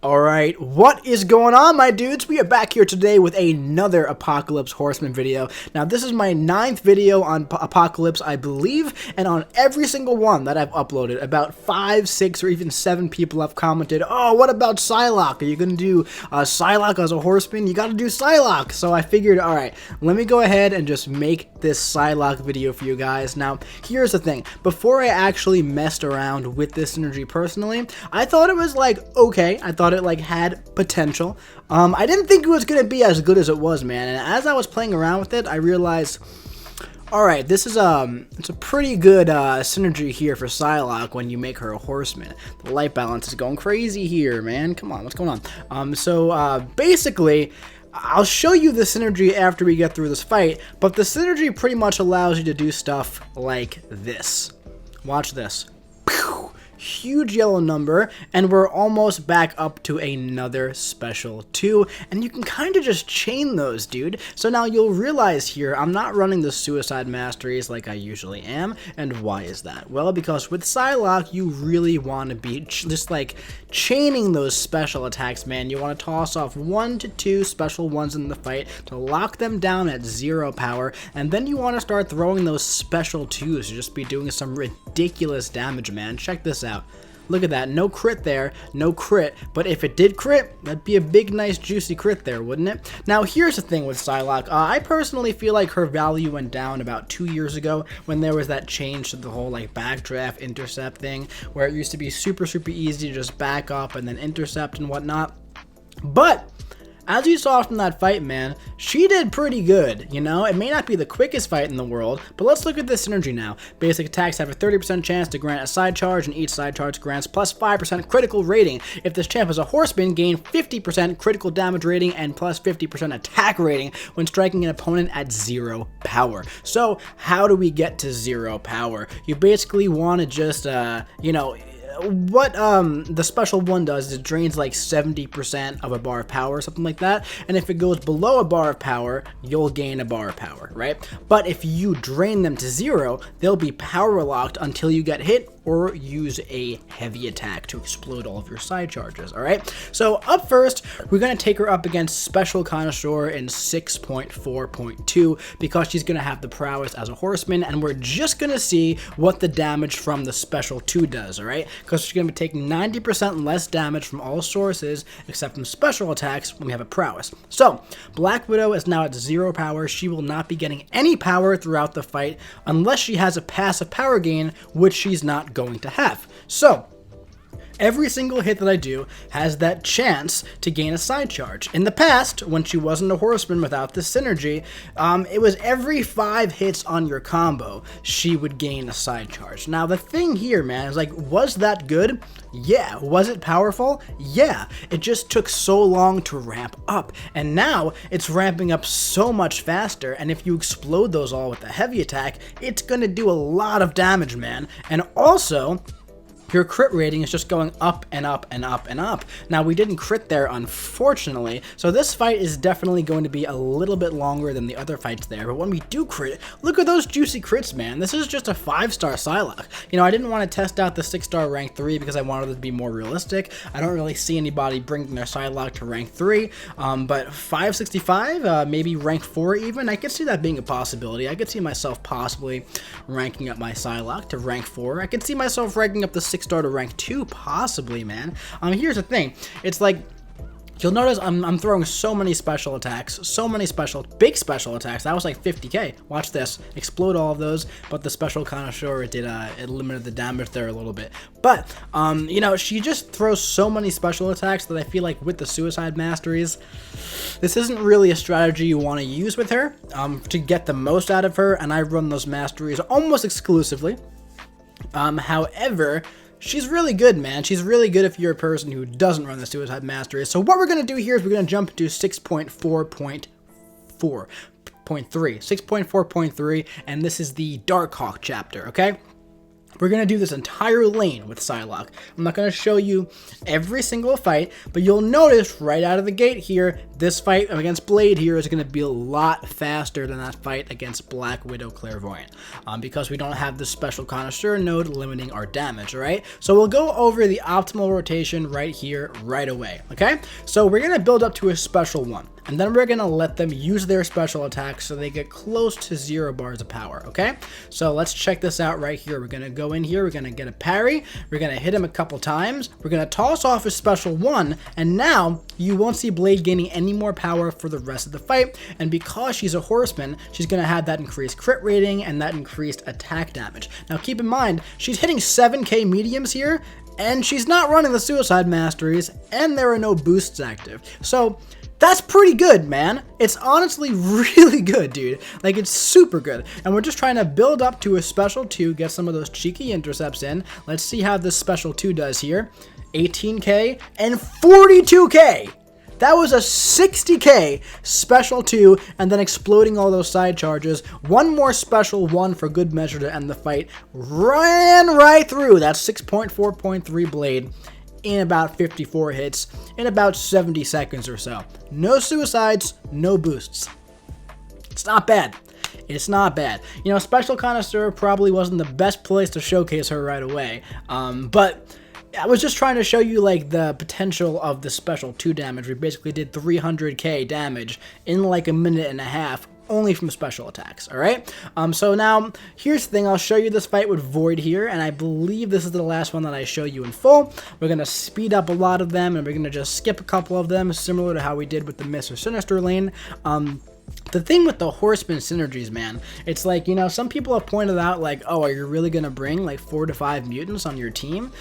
Alright, what is going on, my dudes? We are back here today with another Apocalypse Horseman video. Now, this is my 9th video on Apocalypse, I believe, and on every single one that I've uploaded, about 5, 6, or even 7 people have commented, oh, what about Psylocke? Are you going to do Psylocke as a horseman? You got to do Psylocke! So I figured, alright, let me go ahead and just make this Psylocke video for you guys. Now, here's the thing. Before I actually messed around with this synergy personally, I thought it was like, okay, I thought it like had potential. I didn't think it was gonna be as good as it was, man. And as I was playing around with it, I realized, all right, this is it's a pretty good synergy here for Psylocke when you make her a horseman. The light balance is going crazy here, man. Come on, what's going on? Basically, I'll show you the synergy after we get through this fight, but the synergy pretty much allows you to do stuff like this. Watch this. Huge yellow number, and we're almost back up to another special 2, and you can kind of just chain those, dude. So now you'll realize here, I'm not running the suicide masteries like I usually am, and why is that? Well, because with Psylocke, you really want to be just like chaining those special attacks, man. You want to toss off 1 to 2 special ones in the fight to lock them down at 0 power, and then you want to start throwing those special 2s to just be doing some ridiculous damage, man. Check this out. Look at that, no crit there, no crit, but if it did crit, that'd be a big, nice, juicy crit there, wouldn't it? Now, here's the thing with Psylocke. I personally feel like her value went down about 2 years ago when there was that change to the whole, like, backdraft intercept thing, where it used to be super, super easy to just back up and then intercept and whatnot. But as you saw from that fight, man, she did pretty good, you know? It may not be the quickest fight in the world, but let's look at this synergy now. Basic attacks have a 30% chance to grant a side charge, and each side charge grants plus 5% critical rating. If this champ is a horseman, gain 50% critical damage rating and plus 50% attack rating when striking an opponent at 0 power. So, how do we get to 0 power? You basically want to just, you know, what the special one does is it drains like 70% of a bar of power or something like that, and if it goes below a bar of power, you'll gain a bar of power, right? But if you drain them to 0, they'll be power locked until you get hit or use a heavy attack to explode all of your side charges, alright? So up first, we're going to take her up against Special Connoisseur in 6.4.2 because she's going to have the prowess as a horseman, and we're just going to see what the damage from the Special 2 does, alright? Because she's going to be taking 90% less damage from all sources except from special attacks when we have a prowess. So, Black Widow is now at 0 power. She will not be getting any power throughout the fight unless she has a passive power gain, which she's not going to have. So, every single hit that I do has that chance to gain a side charge. In the past, when she wasn't a horseman without this synergy, it was every 5 hits on your combo, she would gain a side charge. Now, the thing here, man, is like, was that good? Yeah. Was it powerful? Yeah. It just took so long to ramp up, and now it's ramping up so much faster, and if you explode those all with a heavy attack, it's gonna do a lot of damage, man. And also, your crit rating is just going up and up and up and up. Now, we didn't crit there, unfortunately, so this fight is definitely going to be a little bit longer than the other fights there, but when we do crit, look at those juicy crits, man. This is just a 5-star Psylocke. You know, I didn't want to test out the 6-star rank 3 because I wanted it to be more realistic. I don't really see anybody bringing their Psylocke to rank 3, but 565, maybe rank 4 even, I could see that being a possibility. I could see myself possibly ranking up my Psylocke to rank 4. I could see myself ranking up the 6-star to rank 2, possibly, man. Here's the thing. It's like, you'll notice I'm throwing so many special attacks, so many big special attacks. That was like 50k. Watch this. Explode all of those, but the Special Connoisseur, it limited the damage there a little bit. But, you know, she just throws so many special attacks that I feel like with the Suicide Masteries, this isn't really a strategy you want to use with her to get the most out of her, and I run those masteries almost exclusively. However, she's really good, man. She's really good if you're a person who doesn't run the Suicide Mastery. So what we're going to do here is we're going to jump into 6.4.3, 6.4.3, and this is the Darkhawk chapter, okay? we're going to do this entire lane with Psylocke. I'm not going to show you every single fight, but you'll notice right out of the gate here, this fight against Blade here is going to be a lot faster than that fight against Black Widow Clairvoyant, because we don't have this special connoisseur node limiting our damage, alright? So we'll go over the optimal rotation right here, right away, okay? So we're going to build up to a special one, and then we're going to let them use their special attacks so they get close to 0 bars of power, okay? So let's check this out right here. We're going to go in here, we're going to get a parry, we're going to hit him a couple times, we're going to toss off his special one, and now you won't see Blade gaining any more power for the rest of the fight, and because she's a horseman, she's going to have that increased crit rating and that increased attack damage. Now keep in mind, she's hitting 7k mediums here, and she's not running the suicide masteries, and there are no boosts active. So that's pretty good, man. It's honestly really good, dude. Like, it's super good. And we're just trying to build up to a special 2, get some of those cheeky intercepts in. Let's see how this special 2 does here. 18k and 42k. That was a 60k special 2, and then exploding all those side charges. One more special 1 for good measure to end the fight. Ran right through that 6.4.3 Blade in about 54 hits in about 70 seconds or so. No suicides, no boosts. It's not bad. It's not bad. You know, Special Connoisseur probably wasn't the best place to showcase her right away, but I was just trying to show you like the potential of the special 2 damage. We basically did 300k damage in like a minute and a half only from special attacks, alright? So now, here's the thing, I'll show you this fight with Void here, and I believe this is the last one that I show you in full. We're going to speed up a lot of them, and we're going to just skip a couple of them, similar to how we did with the Mr. Sinister lane. The thing with the Horseman synergies, man, it's like, you know, some people have pointed out, like, oh, are you really going to bring, like, 4 to 5 mutants on your team?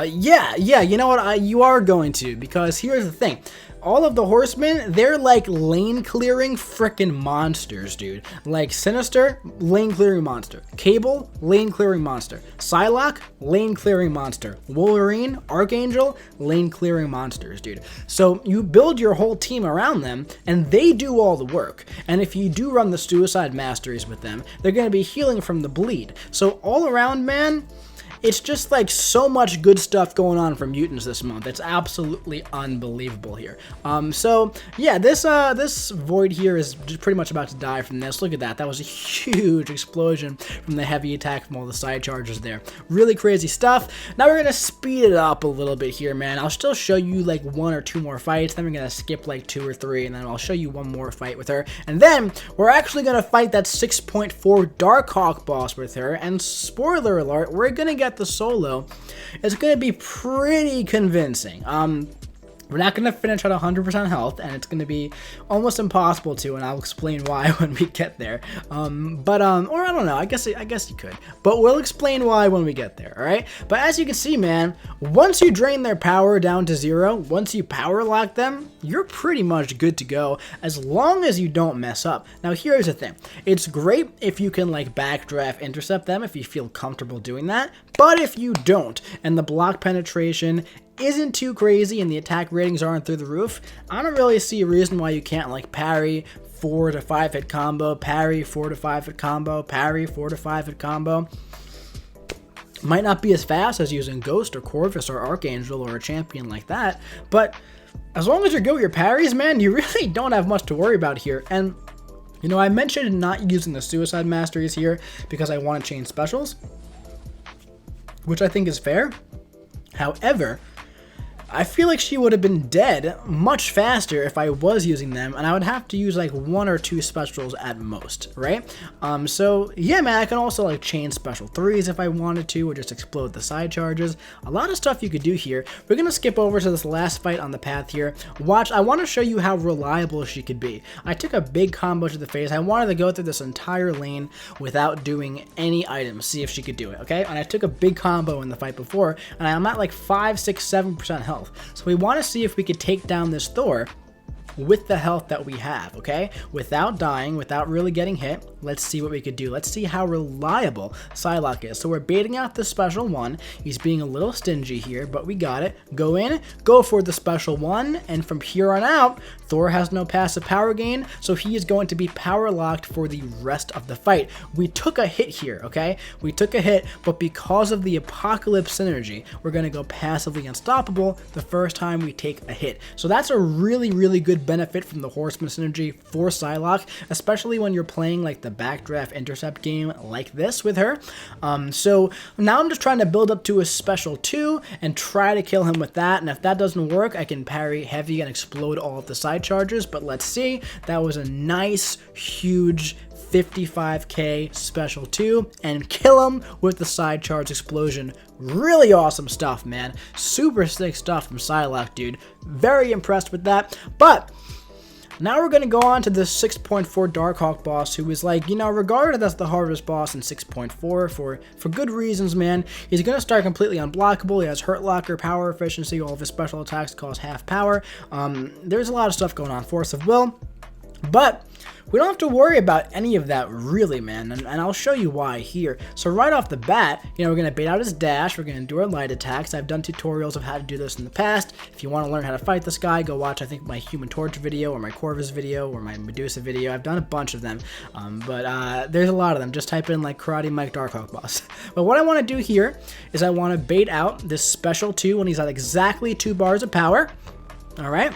Yeah, you know what, you are going to, because here's the thing. All of the Horsemen, they're like lane clearing frickin' monsters, dude. Like Sinister, lane clearing monster. Cable, lane clearing monster. Psylocke, lane clearing monster. Wolverine, Archangel, lane clearing monsters, dude. So you build your whole team around them, and they do all the work. And if you do run the suicide masteries with them, they're going to be healing from the bleed. So all around, man, it's just like so much good stuff going on for mutants this month. It's absolutely unbelievable here. So yeah, this Void here is just pretty much about to die from this. Look at that. That was a huge explosion from the heavy attack from all the side charges there. Really crazy stuff. Now we're gonna speed it up a little bit here, man. I'll still show you like 1 or 2 more fights. Then we're gonna skip like 2 or 3, and then I'll show you 1 more fight with her. And then we're actually gonna fight that 6.4 Darkhawk Boss with her. And spoiler alert, we're gonna get the solo. It's going to be pretty convincing. We're not going to finish at 100% health, and it's going to be almost impossible to, and I'll explain why when we get there. Or I don't know, I guess you could. But we'll explain why when we get there, alright? But as you can see, man, once you drain their power down to 0, once you power lock them, you're pretty much good to go, as long as you don't mess up. Now, here's the thing. It's great if you can, like, backdraft intercept them, if you feel comfortable doing that. But if you don't, and the block penetration isn't too crazy and the attack ratings aren't through the roof, I don't really see a reason why you can't like parry 4 to 5 hit combo, parry 4 to 5 hit combo, parry 4 to 5 hit combo. Might not be as fast as using Ghost or Corvus or Archangel or a champion like that, but as long as you're good with your parries, man, you really don't have much to worry about here. And you know, I mentioned not using the suicide masteries here because I want to chain specials, which I think is fair. However, I feel like she would have been dead much faster if I was using them, and I would have to use like 1 or 2 specials at most, right? So yeah, man, I can also like chain special 3s if I wanted to, or just explode the side charges. A lot of stuff you could do here. We're gonna skip over to this last fight on the path here. Watch, I want to show you how reliable she could be. I took a big combo to the face. I wanted to go through this entire lane without doing any items, see if she could do it, okay? And I took a big combo in the fight before, and I'm at like 5, 6, 7% health. So we want to see if we could take down this Thor with the health that we have, okay? Without dying, without really getting hit, let's see what we could do. Let's see how reliable Psylocke is. So we're baiting out the special 1. He's being a little stingy here, but we got it. Go in, go for the special 1, and from here on out, Thor has no passive power gain, so he is going to be power locked for the rest of the fight. We took a hit here, okay? We took a hit, but because of the Apocalypse synergy, we're going to go passively unstoppable the first time we take a hit. So that's a really, really good benefit from the Horseman synergy for Psylocke, especially when you're playing like the backdraft intercept game like this with her. So now I'm just trying to build up to a special 2 and try to kill him with that, and if that doesn't work, I can parry heavy and explode all of the side charges, but let's see. That was a nice, huge 55k special 2 and kill him with the side charge explosion. Really awesome stuff, man. Super sick stuff from Psylocke, dude. Very impressed with that. But now we're going to go on to the 6.4 Darkhawk Boss, who is like, you know, regarded as the hardest boss in 6.4 for good reasons, man. He's going to start completely unblockable. He has Hurt Locker, power efficiency, all of his special attacks cost half power. There's a lot of stuff going on. Force of will. But we don't have to worry about any of that really, man, and I'll show you why here. So right off the bat, you know, we're going to bait out his dash, we're going to do our light attacks. I've done tutorials of how to do this in the past. If you want to learn how to fight this guy, go watch, I think, my Human Torch video, or my Corvus video, or my Medusa video. I've done a bunch of them, but there's a lot of them. Just type in, like, Karate Mike Darkhawk Boss. But what I want to do here is I want to bait out this special 2 when he's at exactly 2 bars of power. All right.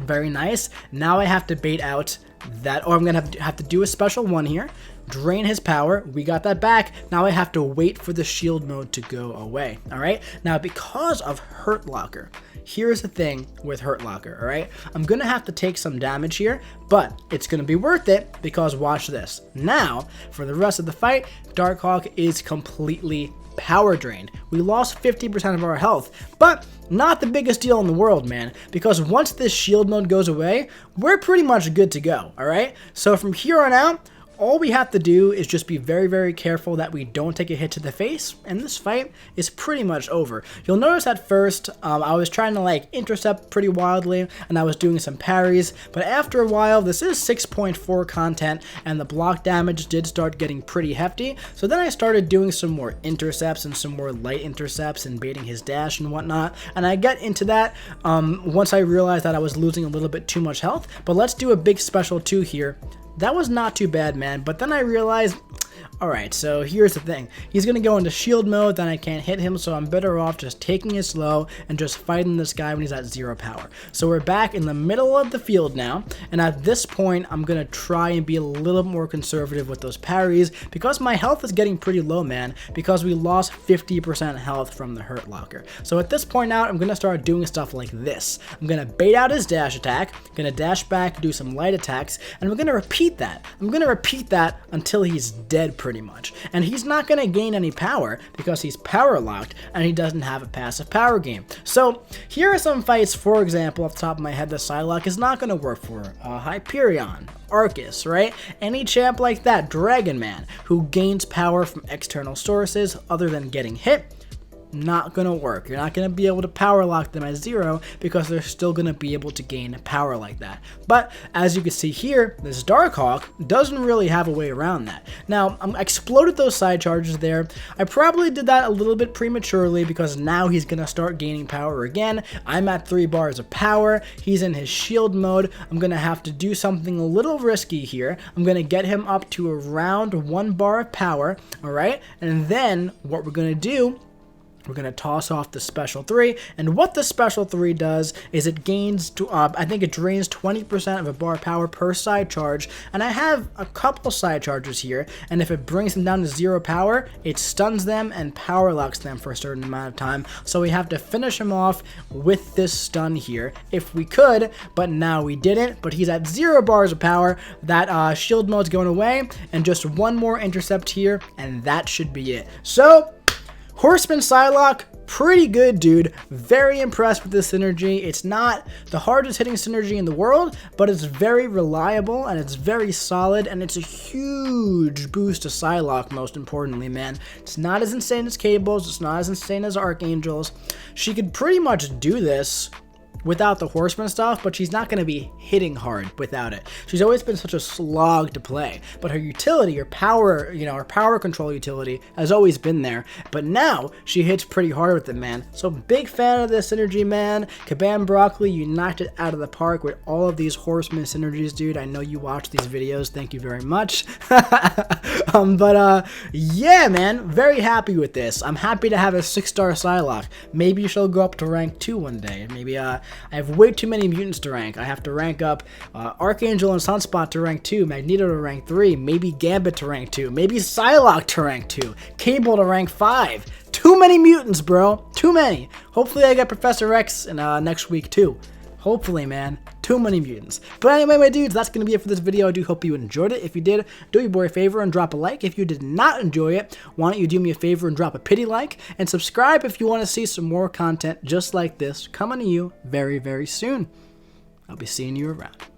Very nice. Now I have to bait out that, or I'm going to have to do a special 1 here. Drain his power. We got that back. Now I have to wait for the shield mode to go away. All right. Now, because of Hurt Locker, here's the thing with Hurt Locker. All right. I'm going to have to take some damage here, but it's going to be worth it because watch this. Now, for the rest of the fight, Darkhawk is completely power drained. We lost 50% of our health, but not the biggest deal in the world, man, because once this shield mode goes away, we're pretty much good to go, all right? So from here on out, all we have to do is just be very, very careful that we don't take a hit to the face, and this fight is pretty much over. You'll notice at first, I was trying to like intercept pretty wildly, and I was doing some parries, but after a while, this is 6.4 content, and the block damage did start getting pretty hefty, so then I started doing some more intercepts and some more light intercepts and baiting his dash and whatnot, and I get into that once I realized that I was losing a little bit too much health, but let's do a big special 2 here. That was not too bad, man, but then I realized, alright, so here's the thing. He's going to go into shield mode, then I can't hit him, so I'm better off just taking it slow and just fighting this guy when he's at 0 power. So we're back in the middle of the field now, and at this point, I'm going to try and be a little more conservative with those parries, because my health is getting pretty low, man, because we lost 50% health from the Hurt Locker. So at this point now, I'm going to start doing stuff like this. I'm going to bait out his dash attack, going to dash back, do some light attacks, and we're going to repeat that. I'm going to repeat that until he's dead pretty much. And he's not going to gain any power because he's power locked and he doesn't have a passive power game. So here are some fights, for example, off the top of my head, that Psylocke is not going to work for. Hyperion, Arcus, right? Any champ like that, Dragon Man, who gains power from external sources other than getting hit, not gonna work. You're not gonna be able to power lock them at 0 because they're still gonna be able to gain power like that. But as you can see here, this Darkhawk doesn't really have a way around that. Now, I exploded those side charges there. I probably did that a little bit prematurely because now he's gonna start gaining power again. I'm at 3 bars of power. He's in his shield mode. I'm gonna have to do something a little risky here. I'm gonna get him up to around 1 bar of power, all right? And then what we're gonna do, we're going to toss off the special 3, and what the special 3 does is it gains, I think it drains 20% of a bar power per side charge, and I have a couple side charges here, and if it brings them down to 0 power, it stuns them and power locks them for a certain amount of time, so we have to finish him off with this stun here, if we could, but now we didn't, but he's at 0 bars of power. That shield mode's going away, and just 1 more intercept here, and that should be it. So Horseman Psylocke, pretty good, dude. Very impressed with this synergy. It's not the hardest hitting synergy in the world, but it's very reliable and it's very solid, and it's a huge boost to Psylocke, most importantly, man. It's not as insane as Cables. It's not as insane as Archangels. She could pretty much do this without the Horseman stuff, but she's not going to be hitting hard without it. She's always been such a slog to play, but her utility, her power, her power control utility has always been there, but now she hits pretty hard with it, man. So big fan of this synergy, man. Kabam Broccoli, you knocked it out of the park with all of these Horseman synergies, dude. I know you watch these videos. Thank you very much. Yeah, man, very happy with this. I'm happy to have a 6-star Psylocke. Maybe she'll go up to rank 2 one day. Maybe I have way too many mutants to rank. I have to rank up Archangel and Sunspot to rank 2, Magneto to rank 3, maybe Gambit to rank 2, maybe Psylocke to rank 2, Cable to rank 5. Too many mutants, bro. Too many. Hopefully I get Professor X in next week too. Hopefully, man. Too many mutants. But anyway, my dudes, that's going to be it for this video. I do hope you enjoyed it. If you did, do your boy a favor and drop a like. If you did not enjoy it, why don't you do me a favor and drop a pity like? And subscribe if you want to see some more content just like this coming to you very, very soon. I'll be seeing you around.